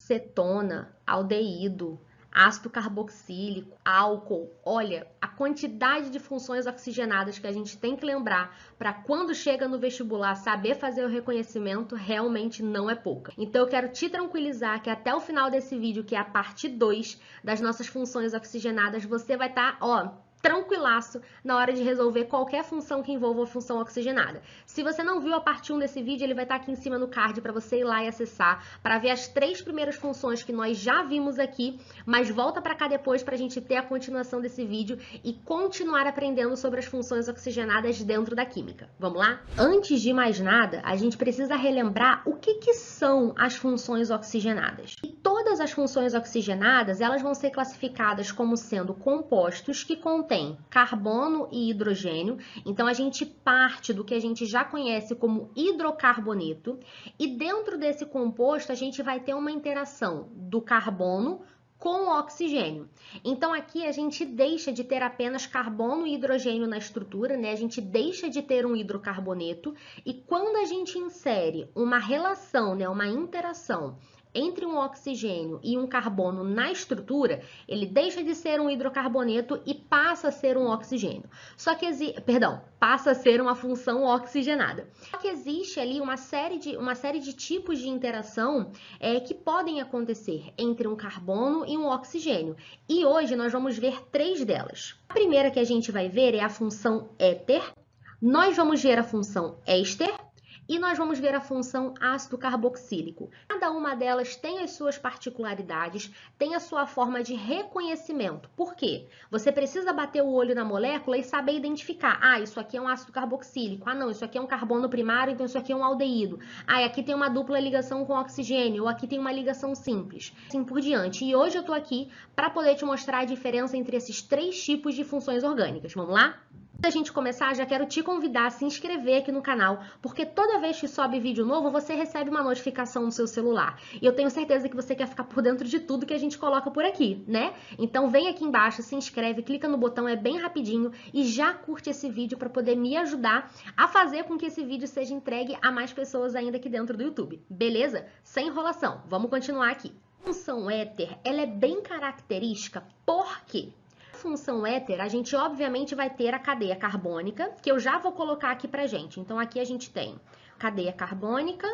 cetona, aldeído, ácido carboxílico, álcool. Olha, a quantidade de funções oxigenadas que a gente tem que lembrar para quando chega no vestibular saber fazer o reconhecimento realmente não é pouca. Então eu quero te tranquilizar que até o final desse vídeo, que é a parte 2 das nossas funções oxigenadas, você vai estar, tranquilaço na hora de resolver qualquer função que envolva a função oxigenada. Se você não viu a parte 1 desse vídeo, ele vai estar aqui em cima no card para você ir lá e acessar, para ver as 3 primeiras funções que nós já vimos aqui, mas volta para cá depois para a gente ter a continuação desse vídeo e continuar aprendendo sobre as funções oxigenadas dentro da química. Vamos lá? Antes de mais nada, a gente precisa relembrar o que são as funções oxigenadas. E todas as funções oxigenadas, elas vão ser classificadas como sendo compostos que contêm carbono e hidrogênio. Então, a gente parte do que a gente já conhece como hidrocarboneto. E dentro desse composto, a gente vai ter uma interação do carbono com o oxigênio. Então, aqui a gente deixa de ter apenas carbono e hidrogênio na estrutura, né? A gente deixa de ter um hidrocarboneto. E quando a gente insere uma relação, né, uma interação entre um oxigênio e um carbono na estrutura, ele deixa de ser um hidrocarboneto e passa a ser um oxigênio. Passa a ser uma função oxigenada. Só que existe ali uma série de tipos de interação que podem acontecer entre um carbono e um oxigênio. E hoje nós vamos ver 3 delas. A primeira que a gente vai ver é a função éter, nós vamos ver a função éster, e nós vamos ver a função ácido carboxílico. Cada uma delas tem as suas particularidades, tem a sua forma de reconhecimento. Por quê? Você precisa bater o olho na molécula e saber identificar. Ah, isso aqui é um ácido carboxílico. Ah, não, isso aqui é um carbono primário, então isso aqui é um aldeído. Ah, aqui tem uma dupla ligação com oxigênio, ou aqui tem uma ligação simples. Assim por diante. E hoje eu tô aqui para poder te mostrar a diferença entre esses 3 tipos de funções orgânicas. Vamos lá? Antes da gente começar, já quero te convidar a se inscrever aqui no canal, porque toda vez que sobe vídeo novo, você recebe uma notificação no seu celular. E eu tenho certeza que você quer ficar por dentro de tudo que a gente coloca por aqui, né? Então vem aqui embaixo, se inscreve, clica no botão, é bem rapidinho, e já curte esse vídeo para poder me ajudar a fazer com que esse vídeo seja entregue a mais pessoas ainda aqui dentro do YouTube. Beleza? Sem enrolação, vamos continuar aqui. A função éter, ela é bem característica porque função éter, a gente obviamente vai ter a cadeia carbônica, que eu já vou colocar aqui pra gente. Então, aqui a gente tem cadeia carbônica,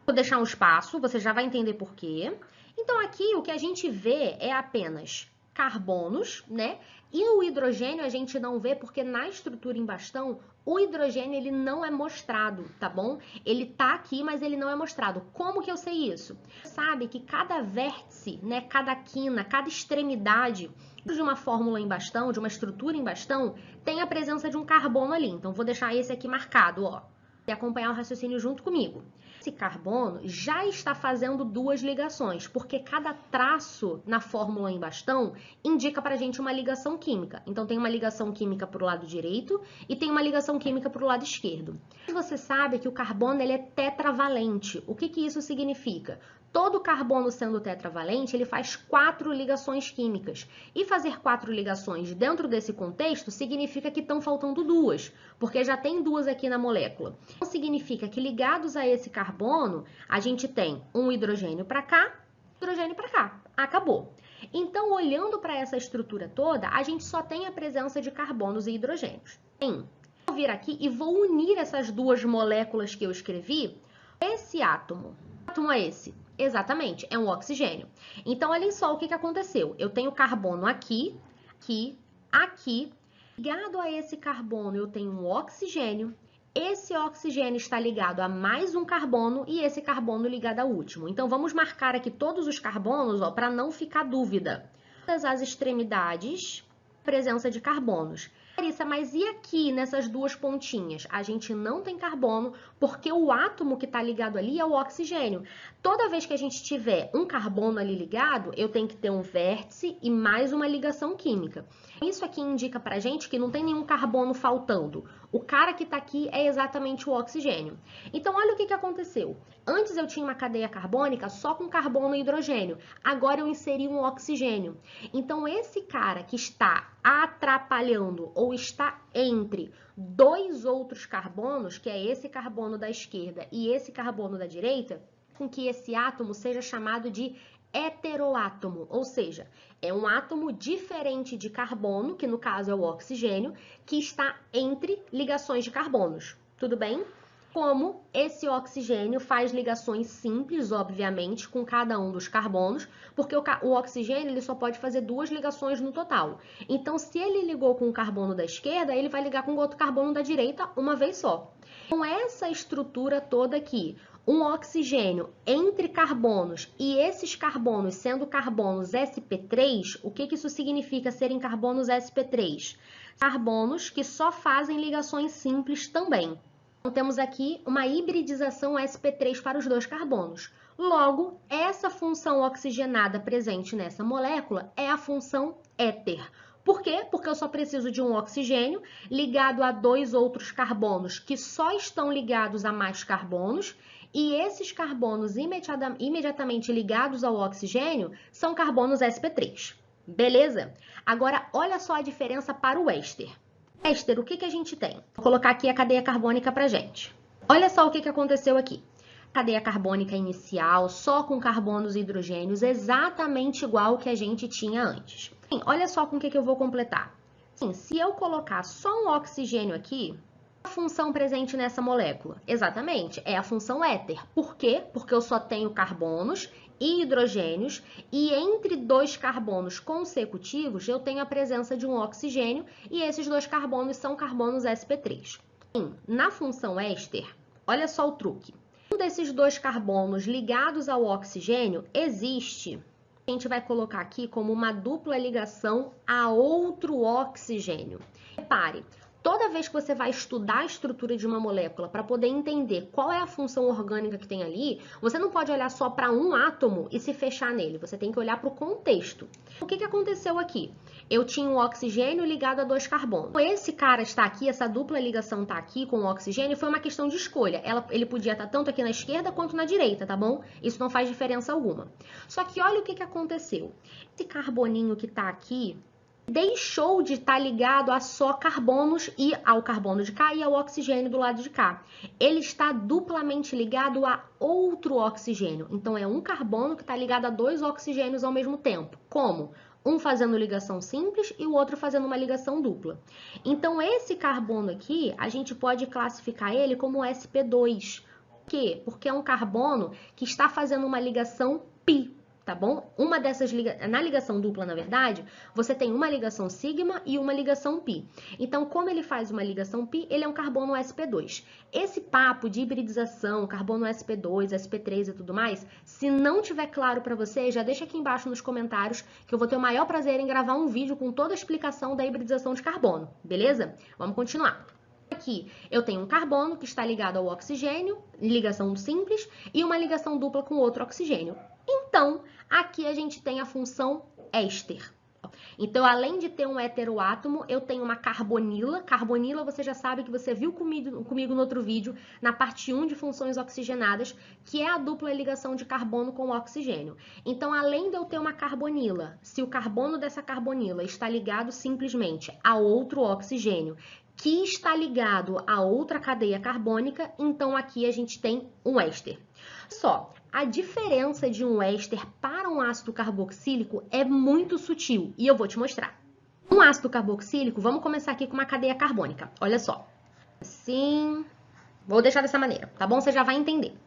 vou deixar um espaço, você já vai entender por quê. Então, aqui o que a gente vê é apenas carbonos, né? E o hidrogênio a gente não vê porque na estrutura em bastão, o hidrogênio ele não é mostrado, tá bom? Ele tá aqui, mas ele não é mostrado. Como que eu sei isso? Você sabe que cada vértice, né, cada quina, cada extremidade de uma fórmula em bastão, de uma estrutura em bastão, tem a presença de um carbono ali. Então, vou deixar esse aqui marcado, ó, e acompanhar o raciocínio junto comigo. Esse carbono já está fazendo 2 ligações, porque cada traço na fórmula em bastão indica para a gente uma ligação química. Então, tem uma ligação química para o lado direito e tem uma ligação química para o lado esquerdo. Você sabe que o carbono ele é tetravalente. O que isso significa? Todo carbono sendo tetravalente, ele faz 4 ligações químicas. E fazer 4 ligações dentro desse contexto significa que estão faltando 2, porque já tem 2 aqui na molécula. Então, significa que ligados a esse carbono, a gente tem um hidrogênio para cá, hidrogênio para cá. Acabou. Então, olhando para essa estrutura toda, a gente só tem a presença de carbonos e hidrogênios. Vou vir aqui e vou unir essas 2 moléculas que eu escrevi. Esse átomo. Que átomo é esse? Exatamente, é um oxigênio. Então, olhem só o que aconteceu. Eu tenho carbono aqui, aqui, aqui. Ligado a esse carbono, eu tenho um oxigênio. Esse oxigênio está ligado a mais um carbono e esse carbono ligado ao último. Então, vamos marcar aqui todos os carbonos, ó, para não ficar dúvida. Todas as extremidades, presença de carbonos. Larissa, mas e aqui nessas 2 pontinhas? A gente não tem carbono porque o átomo que está ligado ali é o oxigênio. Toda vez que a gente tiver um carbono ali ligado, eu tenho que ter um vértice e mais uma ligação química. Isso aqui indica pra gente que não tem nenhum carbono faltando. O cara que está aqui é exatamente o oxigênio. Então, olha o que aconteceu. Antes eu tinha uma cadeia carbônica só com carbono e hidrogênio. Agora eu inseri um oxigênio. Então, esse cara que está atrapalhando ou está entre 2 outros carbonos, que é esse carbono da esquerda e esse carbono da direita, com que esse átomo seja chamado de heteroátomo, ou seja, é um átomo diferente de carbono, que no caso é o oxigênio, que está entre ligações de carbonos. Tudo bem? Como esse oxigênio faz ligações simples, obviamente, com cada um dos carbonos, porque o oxigênio ele só pode fazer 2 ligações no total. Então, se ele ligou com o carbono da esquerda, ele vai ligar com o outro carbono da direita uma vez só. Com essa estrutura toda aqui, um oxigênio entre carbonos e esses carbonos sendo carbonos sp3, o que isso significa serem carbonos sp3? Carbonos que só fazem ligações simples também. Então, temos aqui uma hibridização sp3 para os 2 carbonos. Logo, essa função oxigenada presente nessa molécula é a função éter. Por quê? Porque eu só preciso de um oxigênio ligado a 2 outros carbonos que só estão ligados a mais carbonos, e esses carbonos imediatamente ligados ao oxigênio são carbonos sp3. Beleza? Agora, olha só a diferença para o éster. Éster, o que a gente tem? Vou colocar aqui a cadeia carbônica para gente. Olha só o que aconteceu aqui. Cadeia carbônica inicial, só com carbonos e hidrogênios, exatamente igual ao que a gente tinha antes. Sim, olha só com o que eu vou completar. Sim, se eu colocar só um oxigênio aqui, a função presente nessa molécula? Exatamente, é a função éter. Por quê? Porque eu só tenho carbonos e hidrogênios, e entre 2 carbonos consecutivos, eu tenho a presença de um oxigênio, e esses 2 carbonos são carbonos sp3. Sim, na função éster, olha só o truque. Um desses 2 carbonos ligados ao oxigênio existe, a gente vai colocar aqui como uma dupla ligação a outro oxigênio. Repare, toda vez que você vai estudar a estrutura de uma molécula para poder entender qual é a função orgânica que tem ali, você não pode olhar só para um átomo e se fechar nele, você tem que olhar para o contexto. O que aconteceu aqui? Eu tinha um oxigênio ligado a 2 carbonos. Esse cara está aqui, essa dupla ligação está aqui com o oxigênio, foi uma questão de escolha. Ele podia estar tanto aqui na esquerda quanto na direita, tá bom? Isso não faz diferença alguma. Só que olha o que aconteceu. Esse carboninho que está aqui deixou de estar ligado a só carbonos e ao carbono de cá e ao oxigênio do lado de cá. Ele está duplamente ligado a outro oxigênio. Então, é um carbono que está ligado a 2 oxigênios ao mesmo tempo. Como? Um fazendo ligação simples e o outro fazendo uma ligação dupla. Então, esse carbono aqui, a gente pode classificar ele como sp2. Por quê? Porque é um carbono que está fazendo uma ligação pi. Tá bom? Uma dessas na ligação dupla, na verdade, você tem uma ligação sigma e uma ligação pi. Então, como ele faz uma ligação pi, ele é um carbono sp2. Esse papo de hibridização, carbono sp2, sp3 e tudo mais, se não tiver claro para você, já deixa aqui embaixo nos comentários que eu vou ter o maior prazer em gravar um vídeo com toda a explicação da hibridização de carbono, beleza? Vamos continuar. Aqui eu tenho um carbono que está ligado ao oxigênio, ligação simples, e uma ligação dupla com outro oxigênio. Então, aqui a gente tem a função éster. Então, além de ter um heteroátomo, eu tenho uma carbonila. Carbonila, você já sabe que você viu comigo no outro vídeo, na parte 1 de funções oxigenadas, que é a dupla ligação de carbono com oxigênio. Então, além de eu ter uma carbonila, se o carbono dessa carbonila está ligado simplesmente a outro oxigênio, que está ligado a outra cadeia carbônica, então aqui a gente tem um éster. Só, a diferença de um éster para um ácido carboxílico é muito sutil e eu vou te mostrar. Um ácido carboxílico, vamos começar aqui com uma cadeia carbônica. Olha só. Assim, vou deixar dessa maneira, tá bom? Você já vai entender.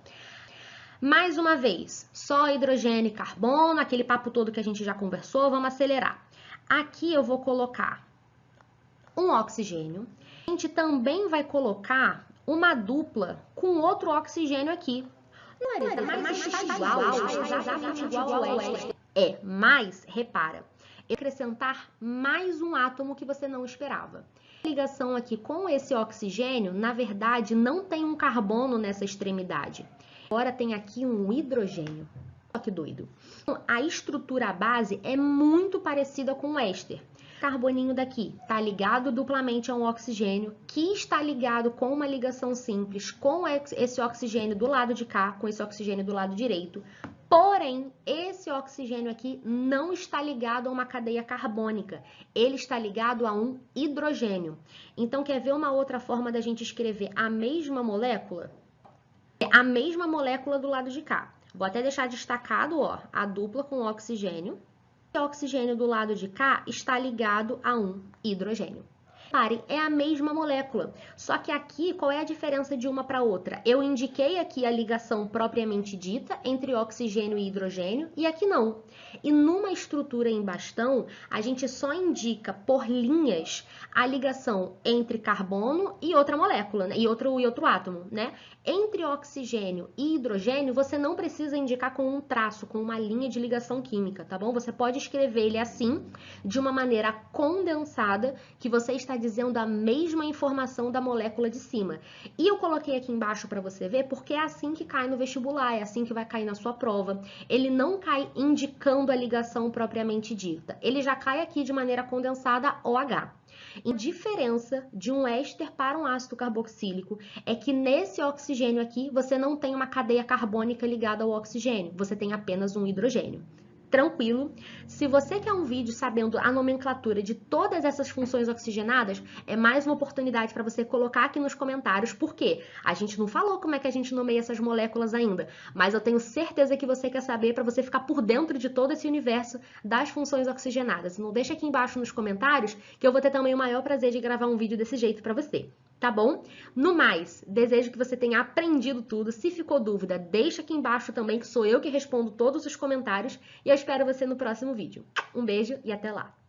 Mais uma vez, só hidrogênio e carbono, aquele papo todo que a gente já conversou, vamos acelerar. Aqui eu vou colocar um oxigênio. A gente também vai colocar uma dupla com outro oxigênio aqui. Marisa, mas está exatamente igual ao éster. Mas, repara, acrescentar mais um átomo que você não esperava. A ligação aqui com esse oxigênio, na verdade, não tem um carbono nessa extremidade. Agora tem aqui um hidrogênio. Olha que doido. A estrutura base é muito parecida com o éster. O carboninho daqui está ligado duplamente a um oxigênio, que está ligado com uma ligação simples com esse oxigênio do lado de cá, com esse oxigênio do lado direito. Porém, esse oxigênio aqui não está ligado a uma cadeia carbônica, ele está ligado a um hidrogênio. Então, quer ver uma outra forma da gente escrever a mesma molécula? É a mesma molécula do lado de cá. Vou até deixar destacado, ó, a dupla com oxigênio. E o oxigênio do lado de cá está ligado a um hidrogênio. Reparem, é a mesma molécula, só que aqui qual é a diferença de uma para outra? Eu indiquei aqui a ligação propriamente dita entre oxigênio e hidrogênio e aqui não. E numa estrutura em bastão, a gente só indica por linhas a ligação entre carbono e outra molécula, né? e outro átomo, né? Entre oxigênio e hidrogênio, você não precisa indicar com um traço, com uma linha de ligação química, tá bom? Você pode escrever ele assim, de uma maneira condensada, que você está dizendo a mesma informação da molécula de cima. E eu coloquei aqui embaixo para você ver, porque é assim que cai no vestibular, é assim que vai cair na sua prova. Ele não cai indicando a ligação propriamente dita. Ele já cai aqui de maneira condensada OH. A diferença de um éster para um ácido carboxílico é que nesse oxigênio aqui você não tem uma cadeia carbônica ligada ao oxigênio, você tem apenas um hidrogênio. Tranquilo? Se você quer um vídeo sabendo a nomenclatura de todas essas funções oxigenadas, é mais uma oportunidade para você colocar aqui nos comentários, porque a gente não falou como é que a gente nomeia essas moléculas ainda, mas eu tenho certeza que você quer saber para você ficar por dentro de todo esse universo das funções oxigenadas. Não deixa aqui embaixo nos comentários que eu vou ter também o maior prazer de gravar um vídeo desse jeito para você. Tá bom? No mais, desejo que você tenha aprendido tudo. Se ficou dúvida, deixa aqui embaixo também, que sou eu que respondo todos os comentários. E eu espero você no próximo vídeo. Um beijo e até lá!